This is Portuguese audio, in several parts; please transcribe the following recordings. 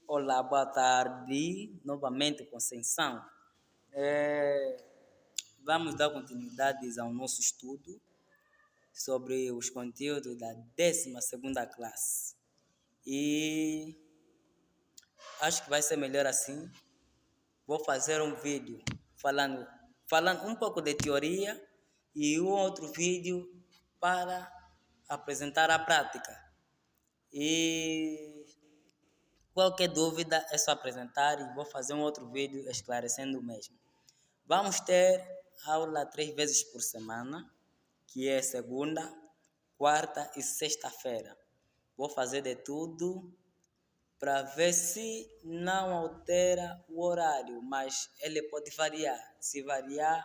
Olá, boa tarde. Novamente com Ascensão. Vamos dar continuidade ao nosso estudo sobre os conteúdos da 12ª classe. E acho que vai ser melhor assim. Vou fazer um vídeo falando um pouco de teoria e um outro vídeo para apresentar a prática. E qualquer dúvida é só apresentar e vou fazer um outro vídeo esclarecendo o mesmo. Vamos ter aula 3 vezes por semana, que é segunda, quarta e sexta-feira. Vou fazer de tudo para ver se não altera o horário, mas ele pode variar. Se variar,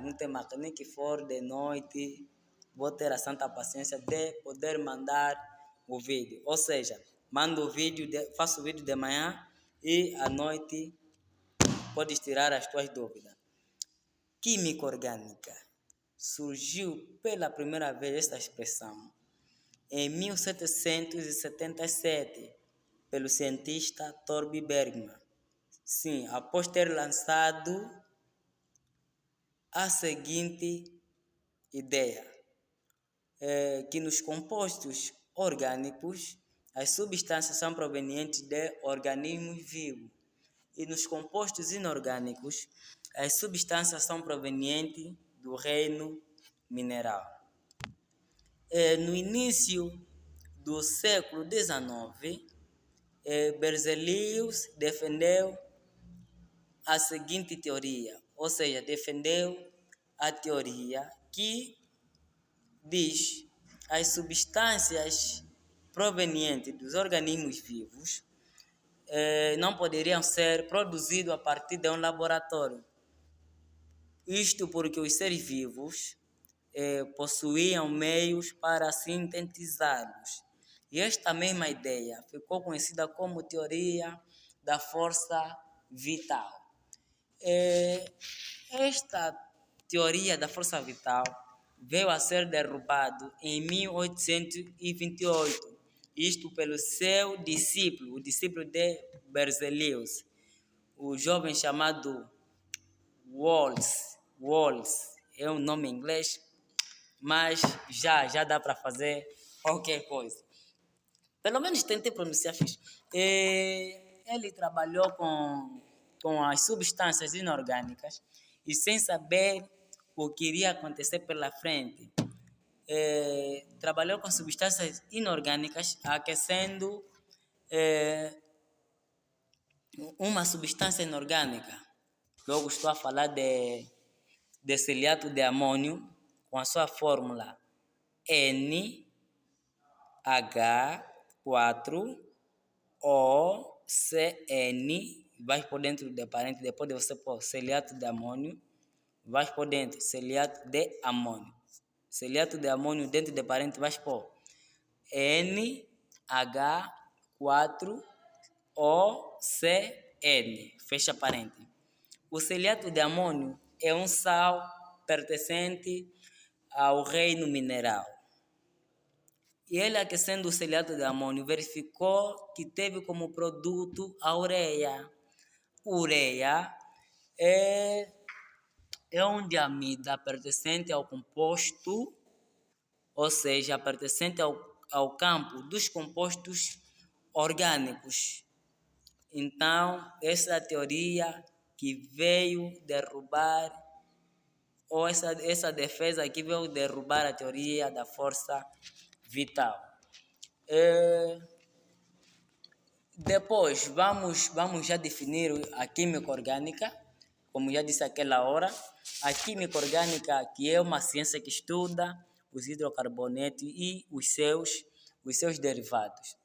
não tem máquina que for de noite, vou ter a santa paciência de poder mandar o vídeo. Ou seja, mando o vídeo, faço o vídeo de manhã e à noite podes tirar as tuas dúvidas. Química orgânica. Surgiu pela primeira vez esta expressão em 1777 pelo cientista Torbie Bergman. Sim, após ter lançado a seguinte ideia, que nos compostos orgânicos as substâncias são provenientes de organismos vivos e nos compostos inorgânicos as substâncias são provenientes do reino mineral. No início do século XIX, Berzelius defendeu a seguinte teoria, ou seja, defendeu a teoria que diz as substâncias provenientes dos organismos vivos não poderiam ser produzidas a partir de um laboratório. Isto porque os seres vivos possuíam meios para sintetizá-los. E esta mesma ideia ficou conhecida como teoria da força vital. Esta teoria da força vital veio a ser derrubado em 1828, isto pelo seu discípulo, o discípulo de Berzelius, o jovem chamado Wallis, é um nome em inglês, mas já dá para fazer qualquer coisa. Pelo menos tentei pronunciar fixe. Ele trabalhou com as substâncias inorgânicas e sem saber o que iria acontecer pela frente. Trabalhou com substâncias inorgânicas aquecendo uma substância inorgânica. Logo estou a falar de ciliato de amônio com a sua fórmula NH4OCN, vai por dentro de parênteses, depois de você pôr ciliato de amônio, vai por dentro ciliato de amônio. Ciliato de amônio dentro de parênteses vai pôr NH4OCN, fecha parênteses. O ciliato de amônio é um sal pertencente ao reino mineral. E ele, aquecendo o ciliato de amônio, verificou que teve como produto a ureia. Ureia é um diamida pertencente ao composto, ou seja, pertencente ao campo dos compostos orgânicos. Então, essa é a teoria que veio derrubar, ou essa defesa aqui veio derrubar a teoria da força vital. Depois, vamos já definir a química orgânica, como já disse aquela hora. A química orgânica, que é uma ciência que estuda os hidrocarbonetos e os seus derivados.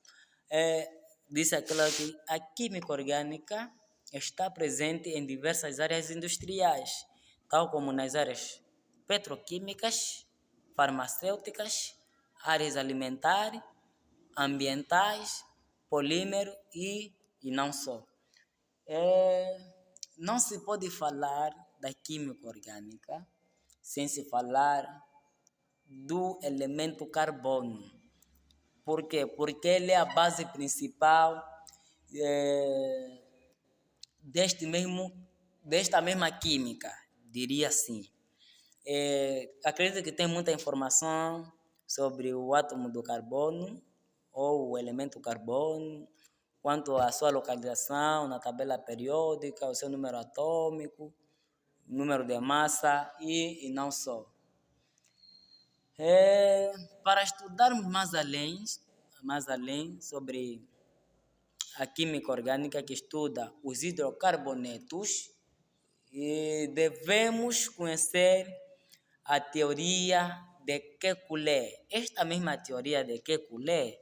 Disse aquela que a química orgânica está presente em diversas áreas industriais, tal como nas áreas petroquímicas, farmacêuticas, áreas alimentares, ambientais, polímero e não só. Não se pode falar da química orgânica sem se falar do elemento carbono. Por quê? Porque ele é a base principal desta mesma química, diria assim. Acredito que tem muita informação sobre o átomo do carbono ou o elemento carbono, quanto à sua localização na tabela periódica, o seu número atômico, número de massa e não só. Para estudarmos mais além sobre a química orgânica que estuda os hidrocarbonetos, devemos conhecer a teoria de Kekulé. Esta mesma teoria de Kekulé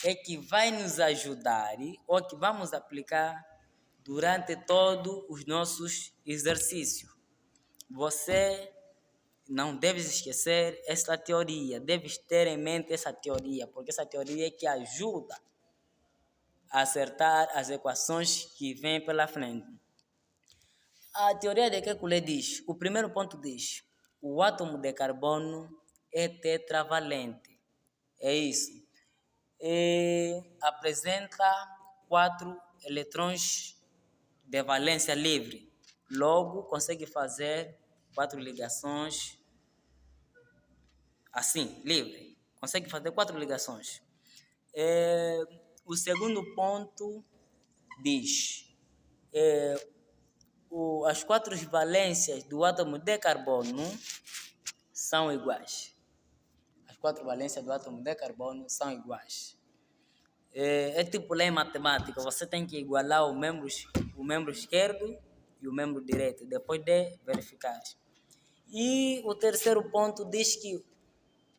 é que vai nos ajudar ou que vamos aplicar durante todos os nossos exercícios. Você não deve esquecer essa teoria, deves ter em mente essa teoria, porque essa teoria é que ajuda a acertar as equações que vêm pela frente. A teoria de Kekulé diz, o primeiro ponto diz, o átomo de carbono é tetravalente. É isso. Apresenta 4 eletrões de valência livre. Logo, consegue fazer 4 ligações assim, livre. Consegue fazer 4 ligações. O segundo ponto diz, as 4 valências do átomo de carbono são iguais. As 4 valências do átomo de carbono são iguais. É tipo lei matemática, você tem que igualar o membro esquerdo e o membro direito, depois de verificar. E o terceiro ponto diz que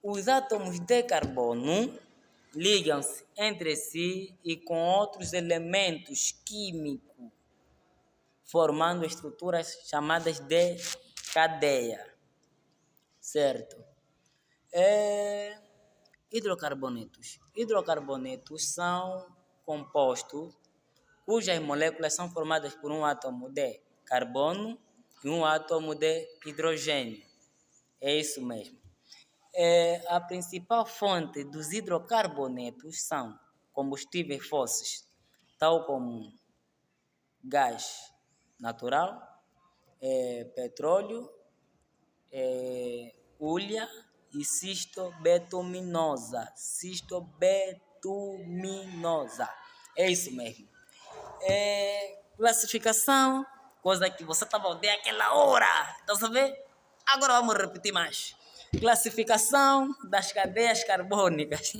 os átomos de carbono ligam-se entre si e com outros elementos químicos, formando estruturas chamadas de cadeia. Certo? Hidrocarbonetos. Hidrocarbonetos são compostos cujas moléculas são formadas por um átomo de carbono e um átomo de hidrogênio. É isso mesmo. A principal fonte dos hidrocarbonetos são combustíveis fósseis, tal como gás natural, petróleo, hulha e cistobetuminosa. É isso mesmo. Classificação, coisa que você estava odeando aquela hora. Então, sabe? Agora vamos repetir mais. Classificação das cadeias carbônicas.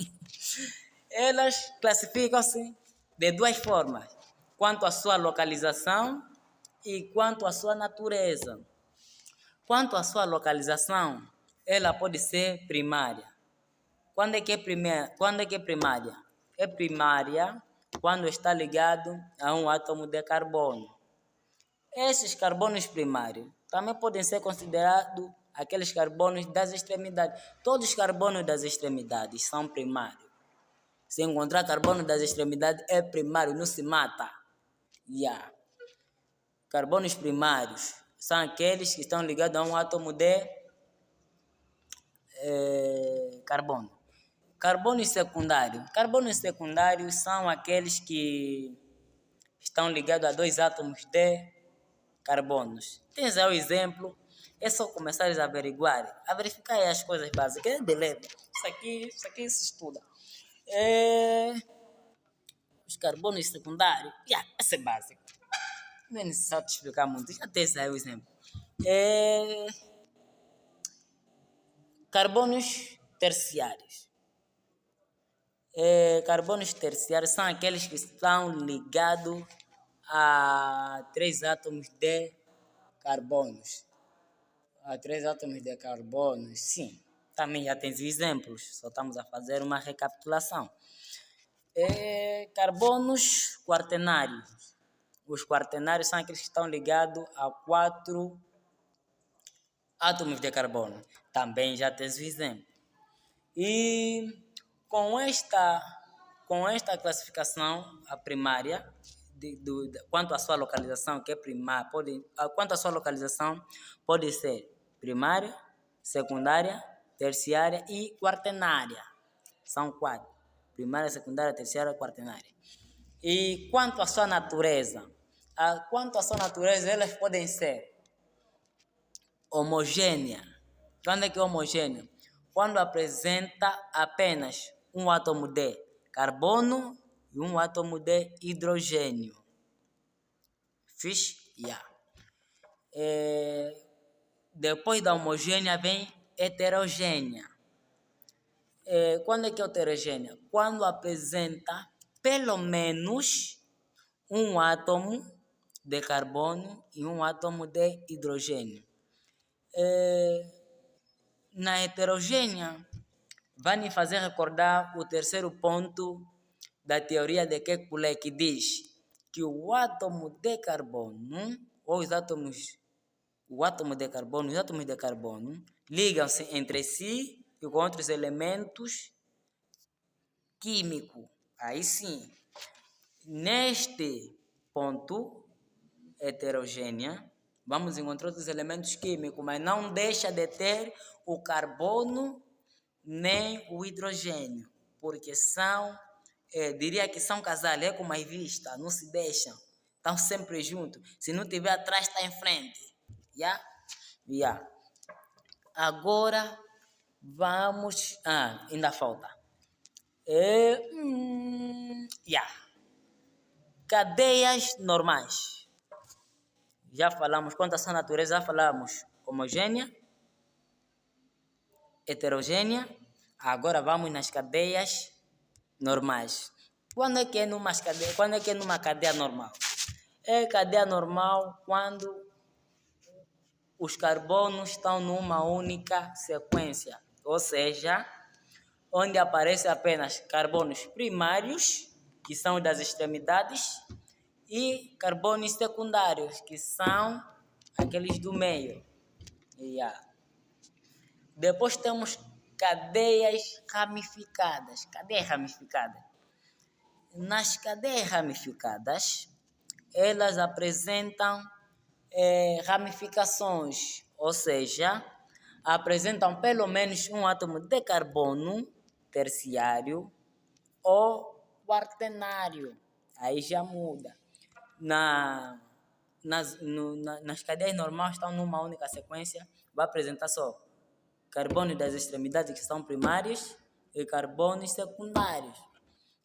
Elas classificam-se de 2 formas, quanto à sua localização e quanto à sua natureza. Quanto à sua localização, ela pode ser primária. Quando é que é primária? É primária quando está ligado a um átomo de carbono. Esses carbonos primários também podem ser considerados aqueles carbonos das extremidades. Todos os carbonos das extremidades são primários. Se encontrar carbono das extremidades é primário, não se mata. Carbonos primários são aqueles que estão ligados a um átomo de carbono. Carbonos secundários. Carbonos secundários são aqueles que estão ligados a 2 átomos de carbonos. Tens aí o exemplo. É só começar a averiguar, a verificar as coisas básicas. Beleza. Isso aqui se estuda. Os carbonos secundários. Essa é básica. Não é necessário te explicar muito. Já tens aí o exemplo. Carbonos terciários. Carbonos terciários são aqueles que estão ligados a 3 átomos de carbonos. A 3 átomos de carbono, sim. Também já tens exemplos, só estamos a fazer uma recapitulação. Carbonos quaternários. Os quaternários são aqueles que estão ligados a 4 átomos de carbono. Também já tens o exemplo. E com esta classificação, a primária, quanto à sua localização, que é primária, quanto à sua localização, pode ser primária, secundária, terciária e quaternária. São 4. Primária, secundária, terciária e quaternária. E quanto à sua natureza? Elas podem ser homogênea. Quando é que é homogênea? Quando apresenta apenas um átomo de carbono e um átomo de hidrogênio. Fiz? Yeah. Depois da homogênea vem heterogênea. Quando é que é heterogênea? Quando apresenta pelo menos um átomo de carbono e um átomo de hidrogênio. Na heterogênea, vai me fazer recordar o terceiro ponto da teoria de Kekulé, que diz que o átomo de carbono, ou os átomos de carbono ligam-se entre si e com outros elementos químicos. Aí sim, neste ponto heterogênea, vamos encontrar outros elementos químicos, mas não deixa de ter o carbono nem o hidrogênio, porque são, diria que são casais, é como a vista, não se deixam, estão sempre juntos. Se não tiver atrás, está em frente. Yeah. Agora vamos. Ainda falta. Cadeias normais. Já falamos quanto à sua natureza, já falamos homogênea, heterogênea. Agora vamos nas cadeias normais. Quando é que é numa cadeia normal? É cadeia normal quando os carbonos estão numa única sequência, ou seja, onde aparecem apenas carbonos primários, que são das extremidades, e carbonos secundários, que são aqueles do meio. Depois temos cadeias ramificadas. Nas cadeias ramificadas, elas apresentam ramificações, ou seja, apresentam pelo menos um átomo de carbono terciário ou quaternário. Aí já muda. Nas cadeias normais estão numa única sequência, vai apresentar só carbonos das extremidades, que são primários, e carbonos secundários.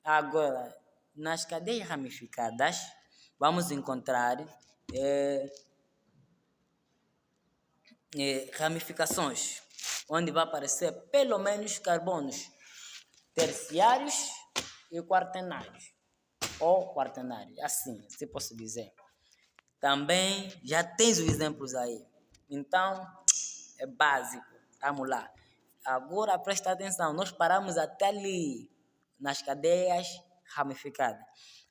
Agora, nas cadeias ramificadas, vamos encontrar ramificações, onde vai aparecer pelo menos carbonos terciários e quaternários, ou quaternários, assim, se posso dizer. Também já tens os exemplos aí, então é básico. Vamos lá. Agora presta atenção, nós paramos até ali, nas cadeias ramificadas.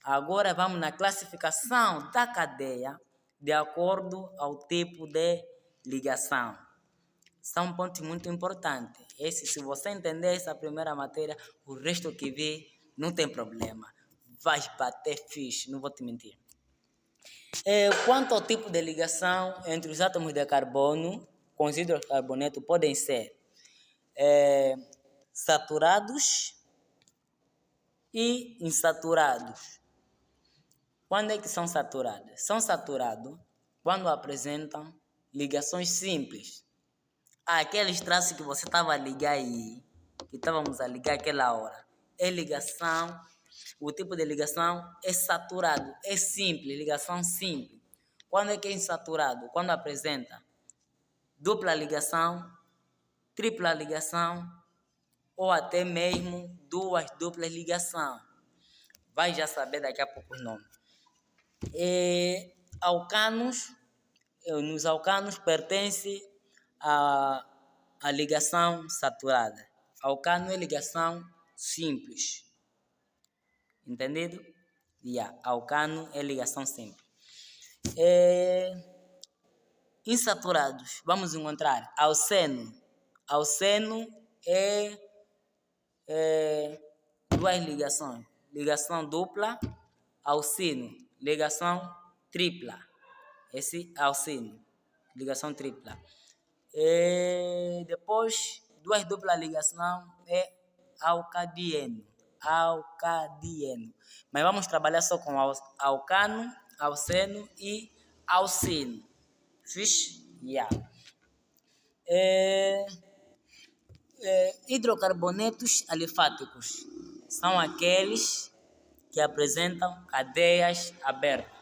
Agora vamos na classificação da cadeia de acordo ao tipo de ligação. São pontos muito importantes. Se você entender essa primeira matéria, o resto que vir não tem problema. Vai bater fixe, não vou te mentir. Quanto ao tipo de ligação entre os átomos de carbono com os hidrocarbonetos, podem ser saturados e insaturados. Quando é que são saturados? São saturados quando apresentam ligações simples. Aqueles traços que você estava a ligar aí, que estávamos a ligar aquela hora, é ligação, o tipo de ligação é saturado, é simples, ligação simples. Quando é que é insaturado? Quando apresenta dupla ligação, tripla ligação, ou até mesmo duas duplas ligações. Vai já saber daqui a pouco o nome. Nos alcanos pertence a ligação saturada. Alcano é ligação simples. Entendido? Alcano é ligação simples. Insaturados, vamos encontrar alceno. Alceno é duas ligações. Ligação dupla, alcino. Ligação tripla. Esse alcino. Ligação tripla. Depois, duas duplas ligações é alcadieno. alcadieno. Mas vamos trabalhar só com alcano, alceno e alcino. Fixe? Yeah. Hidrocarbonetos alifáticos são aqueles que apresentam cadeias abertas.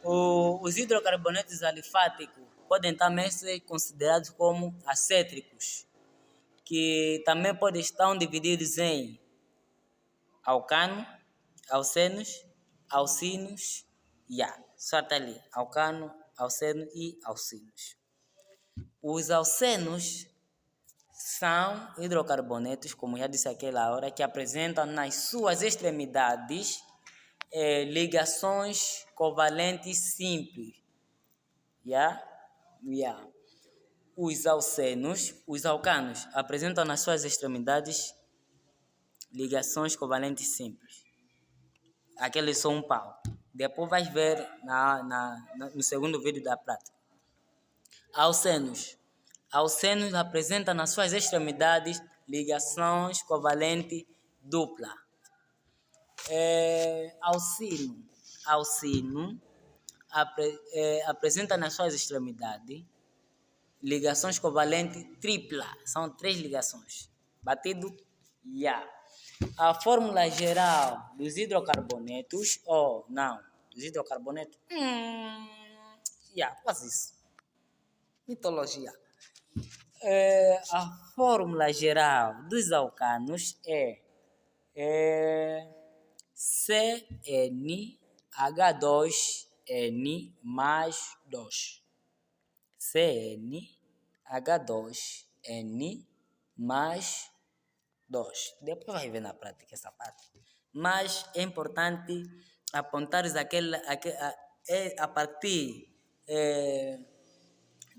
Os hidrocarbonetos alifáticos podem também ser considerados como acétricos, que também podem estar divididos em alcano, alcenos, alcinos, só até ali, alcano, alceno e alcinos. Os alcenos são hidrocarbonetos, como já disse aquela hora, que apresentam nas suas extremidades ligações covalentes simples. Os alcanos apresentam nas suas extremidades ligações covalentes simples. Aqueles são um pau. Depois vais ver no segundo vídeo da prática. Alcenos apresentam nas suas extremidades ligações covalentes dupla. Alcino apresenta nas suas extremidades ligações covalentes tripla. São 3 ligações. Batido? A fórmula geral dos hidrocarbonetos, dos hidrocarbonetos, quase isso. Mitologia. A fórmula geral dos alcanos é CnH2n mais 2. CnH2n mais 2. Depois vai ver na prática essa parte. Mas é importante apontares a partir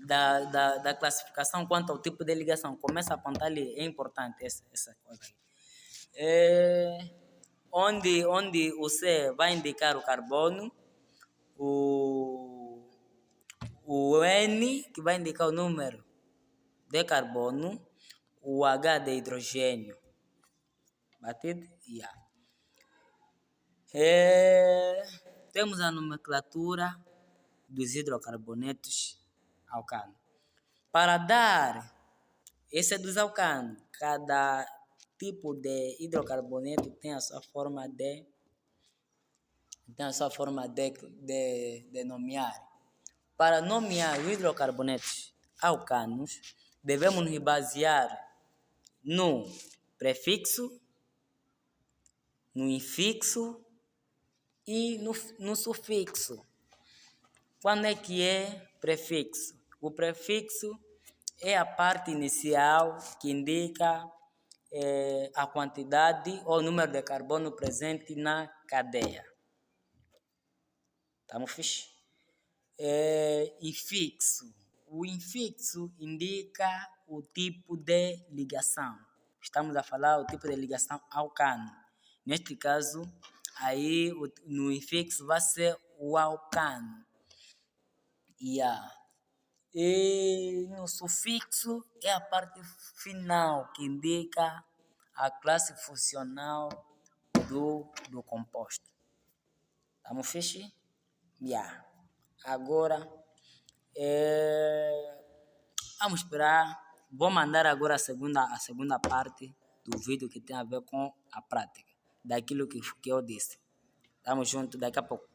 da classificação quanto ao tipo de ligação. Começa a apontar ali, é importante essa coisa aí. Onde o C vai indicar o carbono, o N que vai indicar o número de carbono, o H de hidrogênio. Batido? Temos a nomenclatura dos hidrocarbonetos alcanos. Para dar, esse é dos alcanos, cada tipo de hidrocarboneto tem a sua forma de nomear. Para nomear os hidrocarbonetos alcanos, devemos nos basear no prefixo, no infixo e no sufixo. Quando é que é prefixo? O prefixo é a parte inicial que indica a quantidade ou número de carbono presente na cadeia. Estamos fixe? Infixo. O infixo indica o tipo de ligação. Estamos a falar o tipo de ligação alcano. Neste caso, aí no infixo vai ser o alcano. E no sufixo é a parte final que indica a classe funcional do composto. Estamos fixe? Agora, vamos esperar. Vou mandar agora a segunda parte do vídeo que tem a ver com a prática, daquilo que eu disse. Estamos juntos, daqui a pouco.